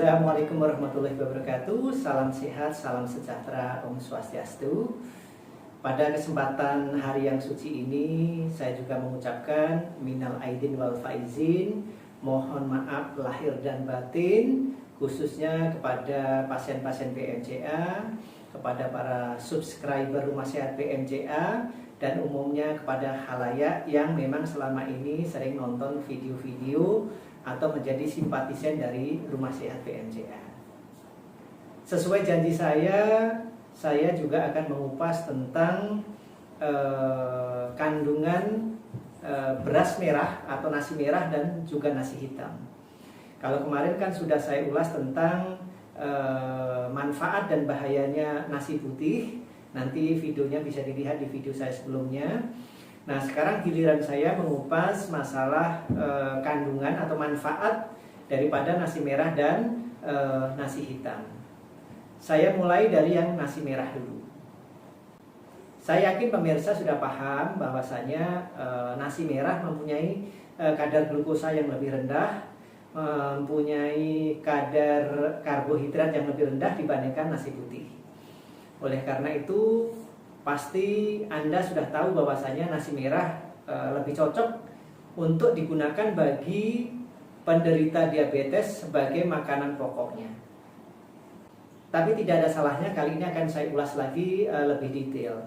Assalamualaikum warahmatullahi wabarakatuh. Salam sehat, salam sejahtera, Om Swastiastu. Pada kesempatan hari yang suci ini, saya juga mengucapkan minal aidin wal faizin, mohon maaf lahir dan batin, khususnya kepada pasien-pasien PMJA, kepada para subscriber Rumah Sehat PMJA, dan umumnya kepada khalayak yang memang selama ini sering nonton video-video atau menjadi simpatisan dari Rumah Sehat PMJA. Sesuai janji saya juga akan mengupas tentang kandungan beras merah atau nasi merah dan juga nasi hitam. Kalau kemarin kan sudah saya ulas tentang manfaat dan bahayanya nasi putih. Nanti videonya bisa dilihat di video saya sebelumnya. Nah, sekarang giliran saya mengupas masalah kandungan atau manfaat daripada nasi merah dan nasi hitam. Saya mulai dari yang nasi merah dulu. Saya yakin pemirsa sudah paham bahwasanya nasi merah mempunyai kadar glukosa yang lebih rendah, mempunyai kadar karbohidrat yang lebih rendah dibandingkan nasi putih. Oleh karena itu, pasti Anda sudah tahu bahwasanya nasi merah lebih cocok untuk digunakan bagi penderita diabetes sebagai makanan pokoknya. Tapi tidak ada salahnya, kali ini akan saya ulas lagi lebih detail.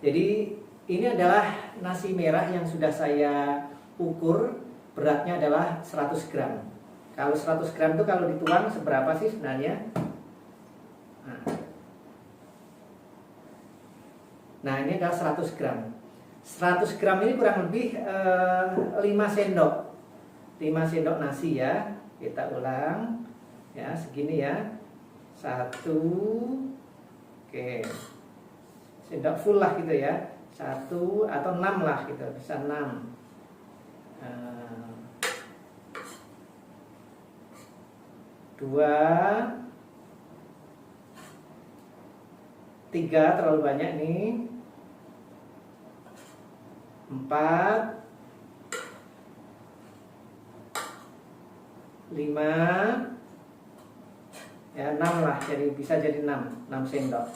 Jadi ini adalah nasi merah yang sudah saya ukur, beratnya adalah 100 gram. Kalau 100 gram itu kalau dituang seberapa sih sebenarnya? Nah, ini adalah 100 gram. 100 gram ini kurang lebih 5 sendok. 5 sendok nasi ya. Kita ulang. Ya, segini ya. 1. Oke. Sendok full lah gitu ya. 1 atau 6 lah gitu. Bisa 6. 2. 3 terlalu banyak nih. 4, 5, ya 6 lah, jadi bisa jadi 6 sendok.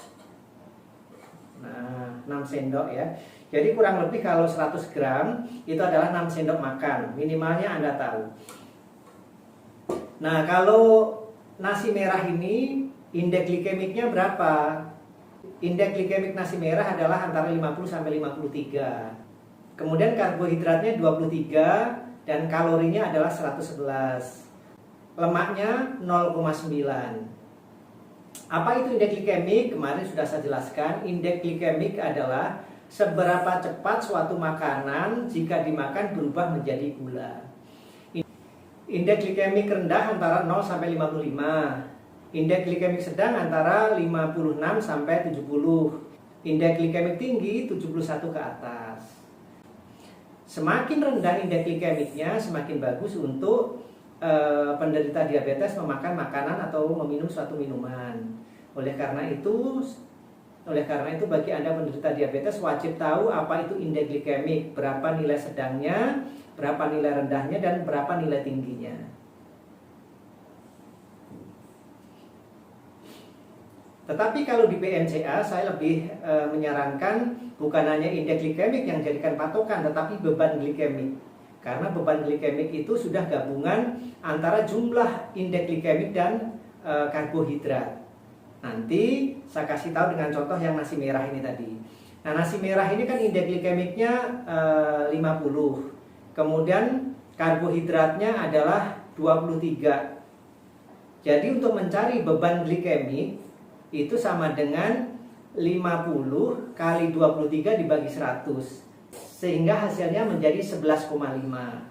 Nah, 6 sendok ya. Jadi kurang lebih kalau 100 gram itu adalah 6 sendok makan, minimalnya Anda tahu. Nah, kalau nasi merah ini indeks glikemiknya berapa? Indeks glikemik nasi merah adalah antara 50 sampai 53. Kemudian karbohidratnya 23 dan kalorinya adalah 111. Lemaknya 0,9. Apa itu indeks glikemik? Kemarin sudah saya jelaskan. Indeks glikemik adalah seberapa cepat suatu makanan jika dimakan berubah menjadi gula. Indeks glikemik rendah antara 0 sampai 55. Indeks glikemik sedang antara 56 sampai 70. Indeks glikemik tinggi 71 ke atas. Semakin rendah indeks glikemiknya, semakin bagus untuk penderita diabetes memakan makanan atau meminum suatu minuman. Oleh karena itu bagi Anda penderita diabetes wajib tahu apa itu indeks glikemik, berapa nilai sedangnya, berapa nilai rendahnya, dan berapa nilai tingginya. Tetapi kalau di PMJA saya lebih menyarankan bukan hanya indeks glikemik yang jadikan patokan, tetapi beban glikemik. Karena beban glikemik itu sudah gabungan antara jumlah indeks glikemik dan karbohidrat. Nanti saya kasih tahu dengan contoh yang nasi merah ini tadi. Nah, nasi merah ini kan indeks glikemiknya 50. Kemudian karbohidratnya adalah 23. Jadi untuk mencari beban glikemik itu sama dengan 50 kali 23 dibagi 100, sehingga hasilnya menjadi 11,5.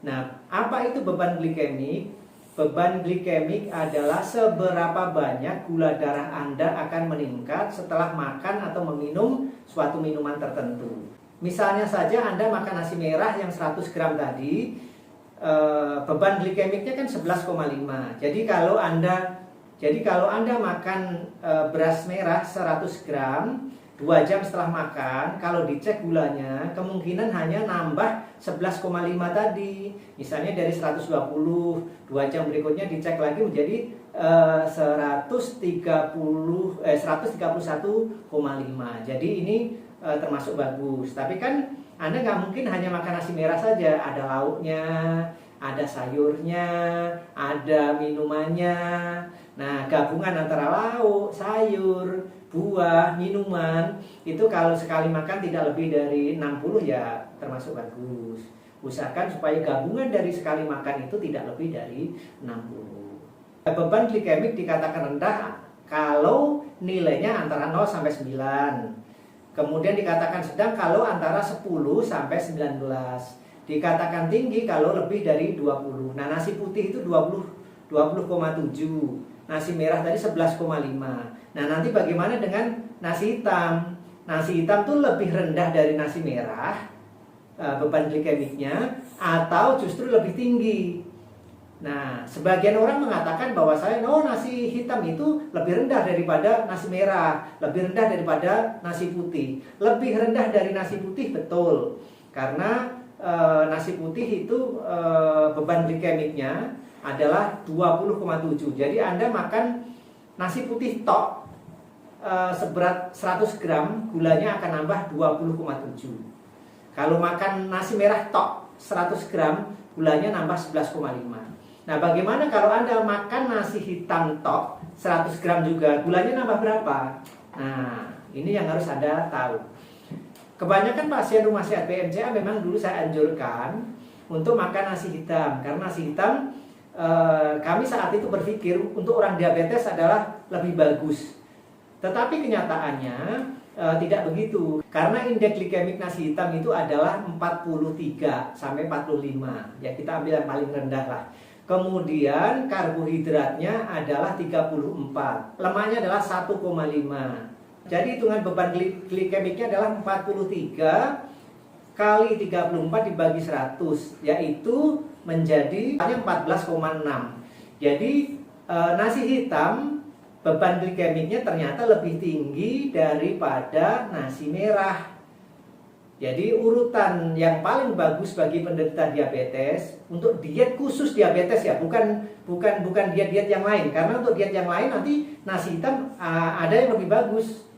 Nah, apa itu beban glikemik? Beban glikemik adalah seberapa banyak gula darah Anda akan meningkat setelah makan atau meminum suatu minuman tertentu. Misalnya saja Anda makan nasi merah yang 100 gram tadi, beban glikemiknya kan 11,5. Jadi kalau Anda makan beras merah 100 gram 2 jam setelah makan, kalau dicek gulanya kemungkinan hanya nambah 11,5 tadi. Misalnya dari 120, 2 jam berikutnya dicek lagi menjadi 131,5. Jadi ini termasuk bagus. Tapi kan Anda nggak mungkin hanya makan nasi merah saja, ada lauknya, ada sayurnya, ada minumannya. Nah, gabungan antara lauk, sayur, buah, minuman itu kalau sekali makan tidak lebih dari 60 ya termasuk bagus. Usahakan supaya gabungan dari sekali makan itu tidak lebih dari 60. Beban glikemik dikatakan rendah kalau nilainya antara 0 sampai 9. Kemudian dikatakan sedang kalau antara 10 sampai 19. Dikatakan tinggi kalau lebih dari 20. Nah, nasi putih itu 20,7. Nasi merah tadi 11,5. Nah, nanti bagaimana dengan nasi hitam? Nasi hitam tuh lebih rendah dari nasi merah beban glikemiknya, atau justru lebih tinggi. Nah, sebagian orang mengatakan bahwa nasi hitam itu lebih rendah daripada nasi merah, lebih rendah daripada nasi putih. Lebih rendah dari nasi putih, betul. Karena nasi putih itu beban glikemiknya adalah 20,7. Jadi Anda makan nasi putih tok seberat 100 gram, gulanya akan nambah 20,7. Kalau makan nasi merah tok 100 gram, gulanya nambah 11,5. Nah, bagaimana kalau Anda makan nasi hitam tok 100 gram juga, gulanya nambah berapa? Nah, ini yang harus Anda tahu. Kebanyakan pasien rumah sehat BMCA memang dulu saya anjurkan untuk makan nasi hitam. Karena nasi hitam kami saat itu berpikir untuk orang diabetes adalah lebih bagus. Tetapi kenyataannya tidak begitu. Karena indeks glikemik nasi hitam itu adalah 43 sampai 45. Ya, kita ambil yang paling rendah lah. Kemudian karbohidratnya adalah 34. Lemaknya adalah 1,5. Jadi hitungan beban glikemiknya adalah 43 kali 34 dibagi 100, yaitu menjadi 14,6. Jadi nasi hitam beban glikemiknya ternyata lebih tinggi daripada nasi merah. Jadi urutan yang paling bagus bagi penderita diabetes untuk diet khusus diabetes ya, bukan diet yang lain. Karena untuk diet yang lain nanti nasi hitam ada yang lebih bagus.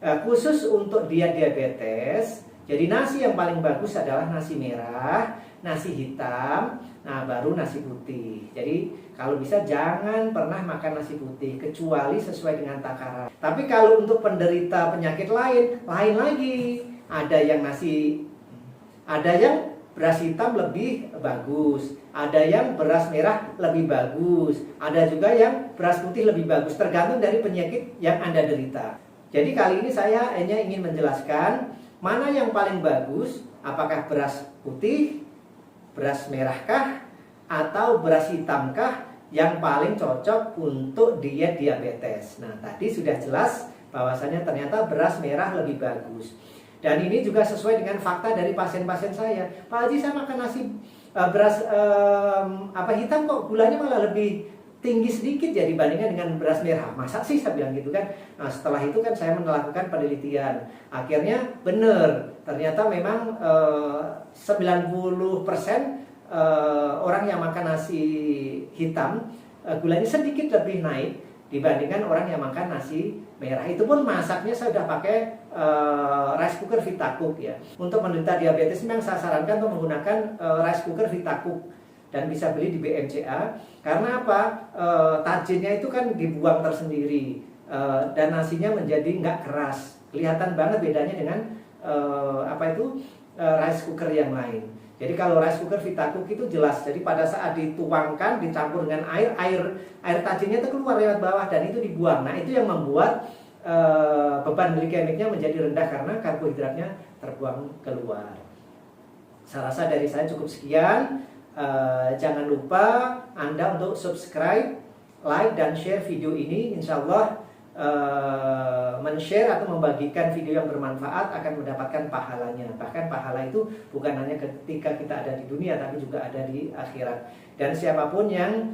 Khusus untuk diet diabetes, jadi nasi yang paling bagus adalah nasi merah, nasi hitam, nah baru nasi putih. Jadi kalau bisa jangan pernah makan nasi putih kecuali sesuai dengan takaran. Tapi kalau untuk penderita penyakit lain lagi. Ada yang beras hitam lebih bagus, ada yang beras merah lebih bagus, ada juga yang beras putih lebih bagus, tergantung dari penyakit yang Anda derita. Jadi kali ini saya hanya ingin menjelaskan mana yang paling bagus, apakah beras putih, beras merahkah, atau beras hitamkah yang paling cocok untuk diet diabetes. Nah, tadi sudah jelas bahwasannya ternyata beras merah lebih bagus. Dan ini juga sesuai dengan fakta dari pasien-pasien saya. Pak Haji, saya makan nasi beras hitam kok gulanya malah lebih tinggi sedikit ya dibandingkan dengan beras merah. Masa sih, saya bilang gitu kan. Nah, setelah itu kan saya melakukan penelitian. Akhirnya benar, ternyata memang 90% orang yang makan nasi hitam gulanya sedikit lebih naik dibandingkan orang yang makan nasi merah. Itu pun masaknya saya sudah pakai rice cooker Vitacook ya. Untuk penderita diabetes memang saya sarankan untuk menggunakan rice cooker Vitacook dan bisa beli di BMCA. Karena apa? Tajinnya itu kan dibuang tersendiri dan nasinya menjadi nggak keras. Kelihatan banget bedanya dengan rice cooker yang lain. Jadi kalau rice cooker Vitacook itu jelas. Jadi pada saat dituangkan, dicampur dengan air tajinnya itu keluar lewat bawah dan itu dibuang. Nah, itu yang membuat beban glikemiknya menjadi rendah karena karbohidratnya terbuang keluar. Saya rasa dari saya cukup sekian. Jangan lupa Anda untuk subscribe, like, dan share video ini. Insya Allah men-share atau membagikan video yang bermanfaat akan mendapatkan pahalanya. Bahkan pahala itu bukan hanya ketika kita ada di dunia, tapi juga ada di akhirat. Dan siapapun yang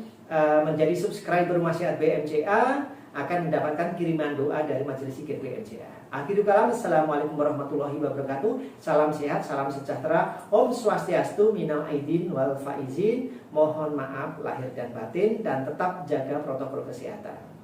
menjadi subscriber Masyarakat BMCA akan mendapatkan kiriman doa dari Majelis Zikir BMCA. Akhirul kalam, assalamualaikum warahmatullahi wabarakatuh. Salam sehat, salam sejahtera. Om Swastiastu, minal aidin wal faizin. Mohon maaf lahir dan batin, dan tetap jaga protokol kesehatan.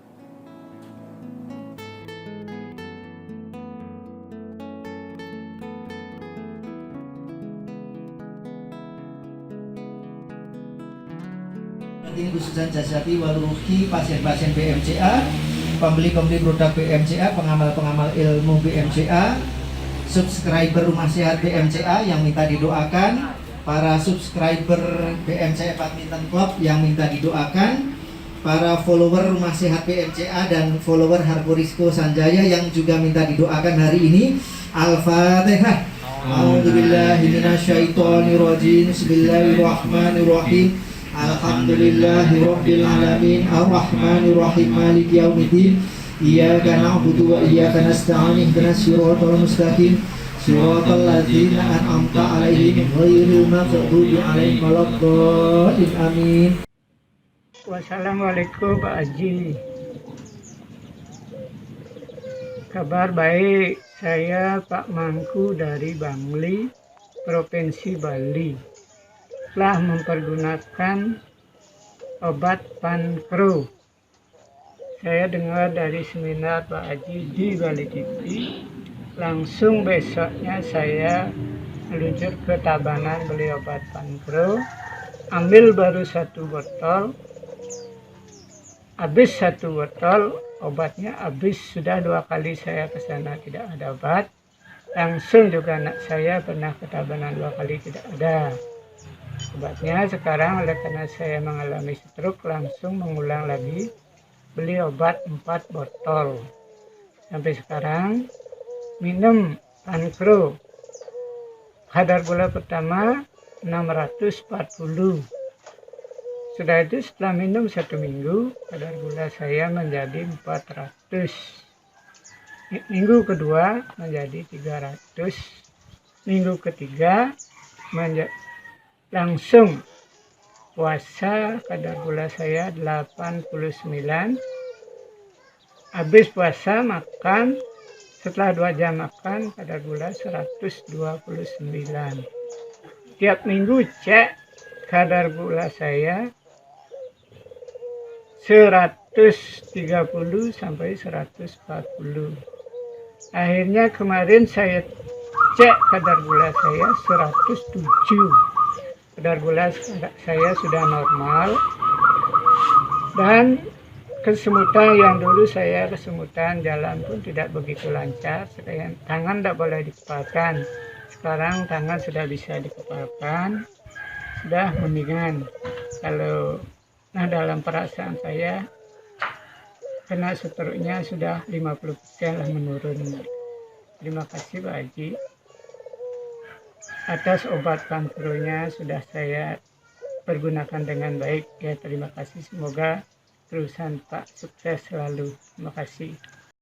Ini khususan Jasati Waluki, pasien-pasien BMCA, pembeli-pembeli produk BMCA, pengamal-pengamal ilmu BMCA, subscriber Rumah Sehat BMCA yang minta didoakan, para subscriber BMCA Badminton Club yang minta didoakan, para follower Rumah Sehat BMCA dan follower Harborisco Sanjaya yang juga minta didoakan hari ini. Al-Fatihah. A'udzubillahi minasyaitonirrajim. Bismillahirrahmanirrahim. Alhamdulillahirabbil alamin arrahmanirrahim maliki yaumiddin iyyaka na'budu wa iyyaka nasta'in ihdinas siratal mustaqim siratal ladzina an'amta 'alaihim ghairil maghdubi 'alaihim waladdallin amin. Wassalamualaikum Pak Haji. Kabar baik, saya Pak Mangku dari Bangli, Provinsi Bali. Telah mempergunakan obat Pankro. Saya dengar dari seminar Pak Haji di Bali TV. Langsung besoknya saya meluncur ke Tabanan beli obat Pankro. Ambil baru 1 botol. Habis 1 botol, obatnya habis. Sudah 2 kali saya ke sana tidak ada obat. Langsung juga anak saya pernah ke Tabanan 2 kali tidak ada obatnya. Sekarang oleh karena saya mengalami stroke, langsung mengulang lagi beli obat 4 botol. Sampai sekarang minum Pankro. Kadar gula pertama 640. Sudah itu setelah minum 1 minggu, kadar gula saya menjadi 400. Minggu kedua menjadi 300. Minggu ketiga langsung puasa, kadar gula saya 89. Habis puasa makan, setelah 2 jam makan, kadar gula 129. Tiap minggu cek kadar gula saya 130 sampai 140. Akhirnya kemarin saya cek kadar gula saya 107. Kadar gula saya sudah normal, dan kesemutan yang dulu saya kesemutan, jalan pun tidak begitu lancar, tangan tidak boleh dikepalkan. Sekarang tangan sudah bisa dikepalkan, sudah mendingan. Dalam perasaan saya kena stroke-nya sudah 50% lah menurun. Terima kasih Pak Haji atas obat Pankro-nya, sudah saya pergunakan dengan baik. Ya, terima kasih, semoga terusan Pak sukses selalu. Terima kasih.